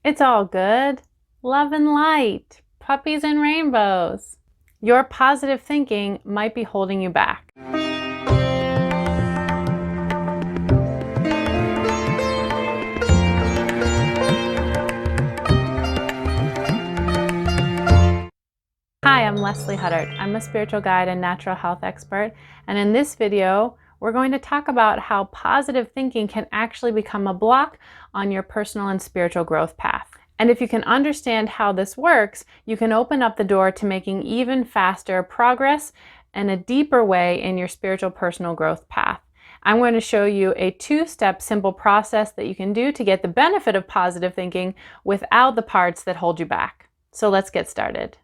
It's all good. Love and light, puppies and rainbows. Your positive thinking might be holding you back. Hi, I'm Leslie Huddart. I'm a spiritual guide and natural health expert, and in this video, we're going to talk about how positive thinking can actually become a block on your personal and spiritual growth path. And if you can understand how this works, you can open up the door to making even faster progress and a deeper way in your spiritual personal growth path. I'm going to show you a two-step simple process that you can do to get the benefit of positive thinking without the parts that hold you back. So let's get started.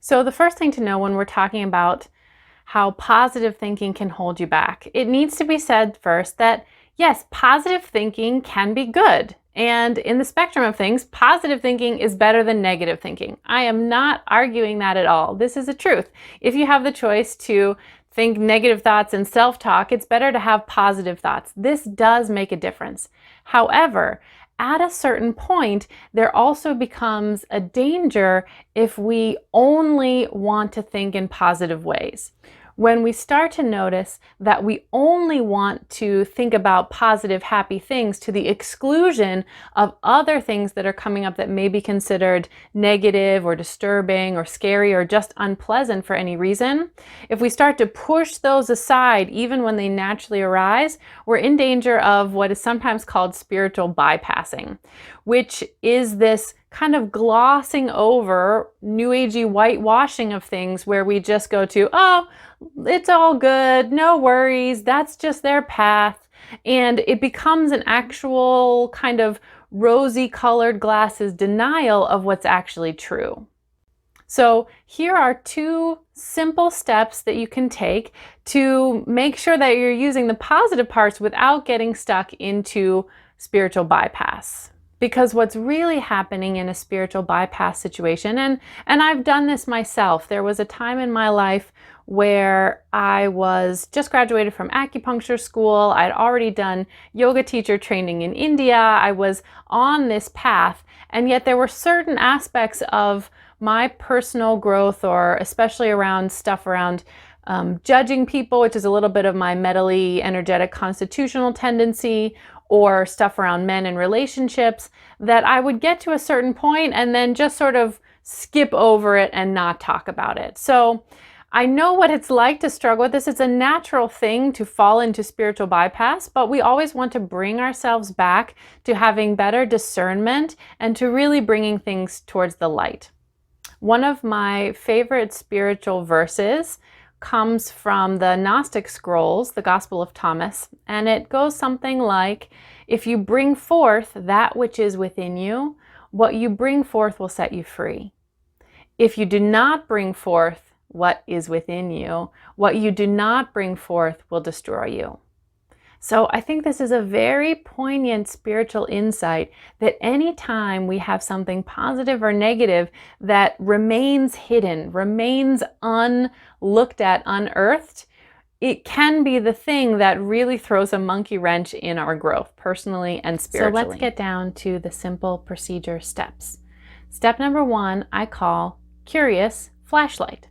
So the first thing to know when we're talking about how positive thinking can hold you back, it needs to be said first that yes, positive thinking can be good. And in the spectrum of things, positive thinking is better than negative thinking. I am not arguing that at all. This is the truth. If you have the choice to think negative thoughts and self-talk, it's better to have positive thoughts. This does make a difference. However, at a certain point, there also becomes a danger if we only want to think in positive ways. When we start to notice that we only want to think about positive, happy things to the exclusion of other things that are coming up that may be considered negative or disturbing or scary or just unpleasant for any reason, if we start to push those aside even when they naturally arise, we're in danger of what is sometimes called spiritual bypassing, which is this kind of glossing over new agey whitewashing of things where we just go to, oh, it's all good, no worries, that's just their path. And it becomes an actual kind of rosy colored glasses denial of what's actually true. So here are two simple steps that you can take to make sure that you're using the positive parts without getting stuck into spiritual bypass. Because what's really happening in a spiritual bypass situation, and I've done this myself, there was a time in my life where I was just graduated from acupuncture school. I'd already done yoga teacher training in India. I was on this path, and yet there were certain aspects of my personal growth, or especially around stuff around judging people, which is a little bit of my metally energetic constitutional tendency, or stuff around men and relationships, that I would get to a certain point and then just sort of skip over it and not talk about it. So I know what it's like to struggle with this. It's a natural thing to fall into spiritual bypass, but we always want to bring ourselves back to having better discernment and to really bringing things towards the light. One of my favorite spiritual verses comes from the Gnostic scrolls, the Gospel of Thomas, and it goes something like, if you bring forth that which is within you, what you bring forth will set you free. If you do not bring forth what is within you, what you do not bring forth will destroy you. So I think this is a very poignant spiritual insight that anytime we have something positive or negative that remains hidden, remains unlooked at, unearthed, it can be the thing that really throws a monkey wrench in our growth, personally and spiritually. So let's get down to the simple procedure steps. Step number one, I call curious flashlight.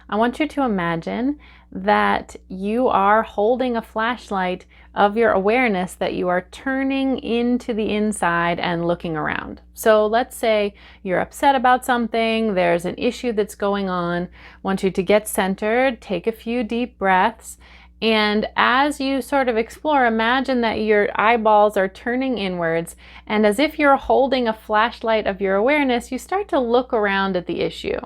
I want you to imagine that you are holding a flashlight of your awareness that you are turning into the inside and looking around. So let's say you're upset about something, there's an issue that's going on. I want you to get centered, take a few deep breaths, and as you sort of explore, imagine that your eyeballs are turning inwards, and as if you're holding a flashlight of your awareness, you start to look around at the issue.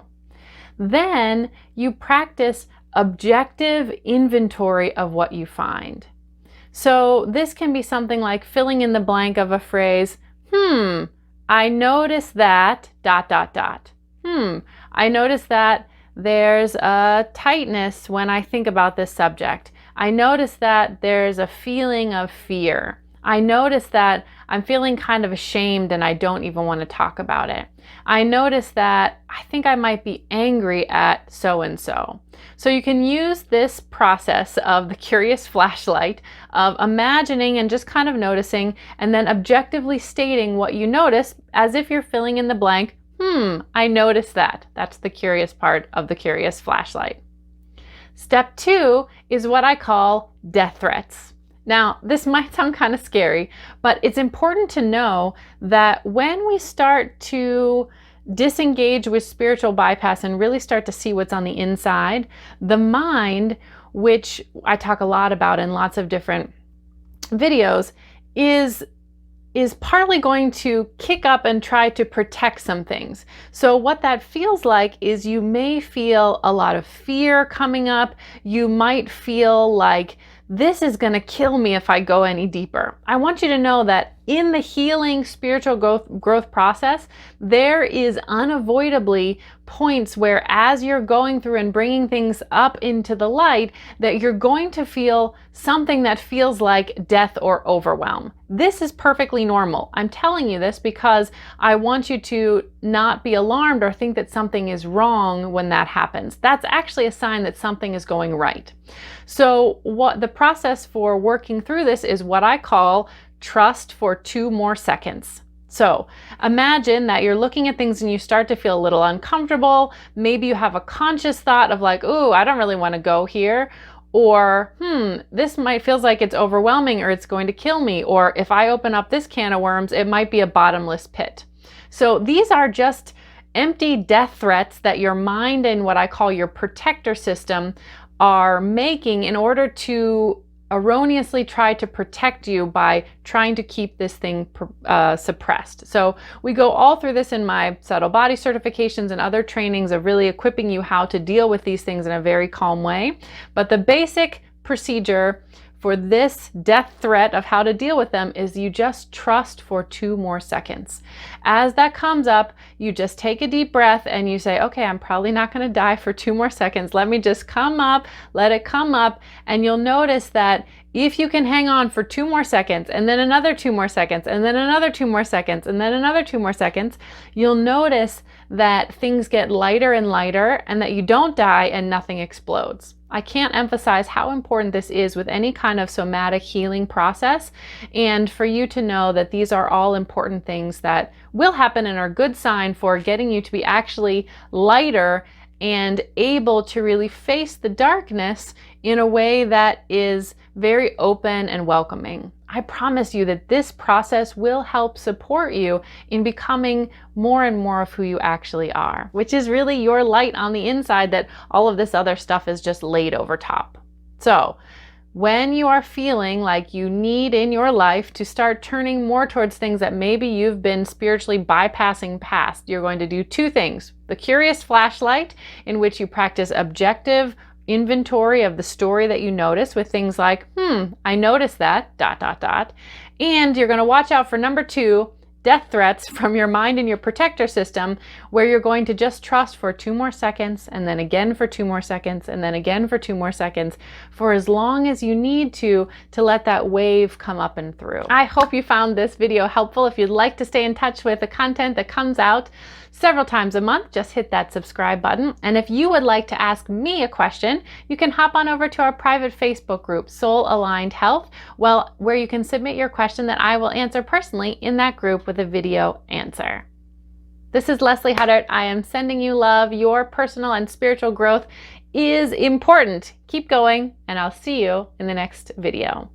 Then you practice objective inventory of what you find. So this can be something like filling in the blank of a phrase, I noticed that, ... I noticed that there's a tightness when I think about this subject. I noticed that there's a feeling of fear. I notice that I'm feeling kind of ashamed and I don't even want to talk about it. I notice that I think I might be angry at so-and-so. So you can use this process of the curious flashlight of imagining and just kind of noticing and then objectively stating what you notice as if you're filling in the blank. I noticed that. That's the curious part of the curious flashlight. Step 2 is what I call death threats. Now, this might sound kind of scary, but it's important to know that when we start to disengage with spiritual bypass and really start to see what's on the inside, the mind, which I talk a lot about in lots of different videos, is partly going to kick up and try to protect some things. So what that feels like is you may feel a lot of fear coming up. You might feel like this is going to kill me if I go any deeper. I want you to know that in the healing spiritual growth process, there is unavoidably points where as you're going through and bringing things up into the light, that you're going to feel something that feels like death or overwhelm. This is perfectly normal. I'm telling you this because I want you to not be alarmed or think that something is wrong when that happens. That's actually a sign that something is going right. So what the process for working through this is what I call trust for 2 more seconds. So imagine that you're looking at things and you start to feel a little uncomfortable. Maybe you have a conscious thought of like, ooh, I don't really want to go here. Or, this feels like it's overwhelming or it's going to kill me. Or if I open up this can of worms, it might be a bottomless pit. So these are just empty death threats that your mind and what I call your protector system are making in order to erroneously try to protect you by trying to keep this thing suppressed. So we go all through this in my subtle body certifications and other trainings of really equipping you how to deal with these things in a very calm way. But the basic procedure for this death threat of how to deal with them is you just trust for 2 more seconds. As that comes up, you just take a deep breath and you say, okay, I'm probably not going to die for 2 more seconds. Let me just come up, let it come up. And you'll notice that if you can hang on for 2 more seconds and then another 2 more seconds and then another 2 more seconds and then another 2 more seconds, you'll notice that things get lighter and lighter and that you don't die and nothing explodes. I can't emphasize how important this is with any kind of somatic healing process, and for you to know that these are all important things that will happen and are a good sign for getting you to be actually lighter and able to really face the darkness in a way that is very open and welcoming. I promise you that this process will help support you in becoming more and more of who you actually are, which is really your light on the inside that all of this other stuff is just laid over top. So when you are feeling like you need in your life to start turning more towards things that maybe you've been spiritually bypassing past, you're going to do 2 things. The curious flashlight, in which you practice objective inventory of the story that you notice with things like, I noticed that, ... And you're going to watch out for number 2, death threats from your mind and your protector system, where you're going to just trust for 2 more seconds and then again for 2 more seconds and then again for 2 more seconds for as long as you need to let that wave come up and through. I hope you found this video helpful. If you'd like to stay in touch with the content that comes out several times a month, just hit that subscribe button. And if you would like to ask me a question, you can hop on over to our private Facebook group, Soul Aligned Health, where you can submit your question that I will answer personally in that group with a video answer. This is Leslie Huddart. I am sending you love. Your personal and spiritual growth is important. Keep going, and I'll see you in the next video.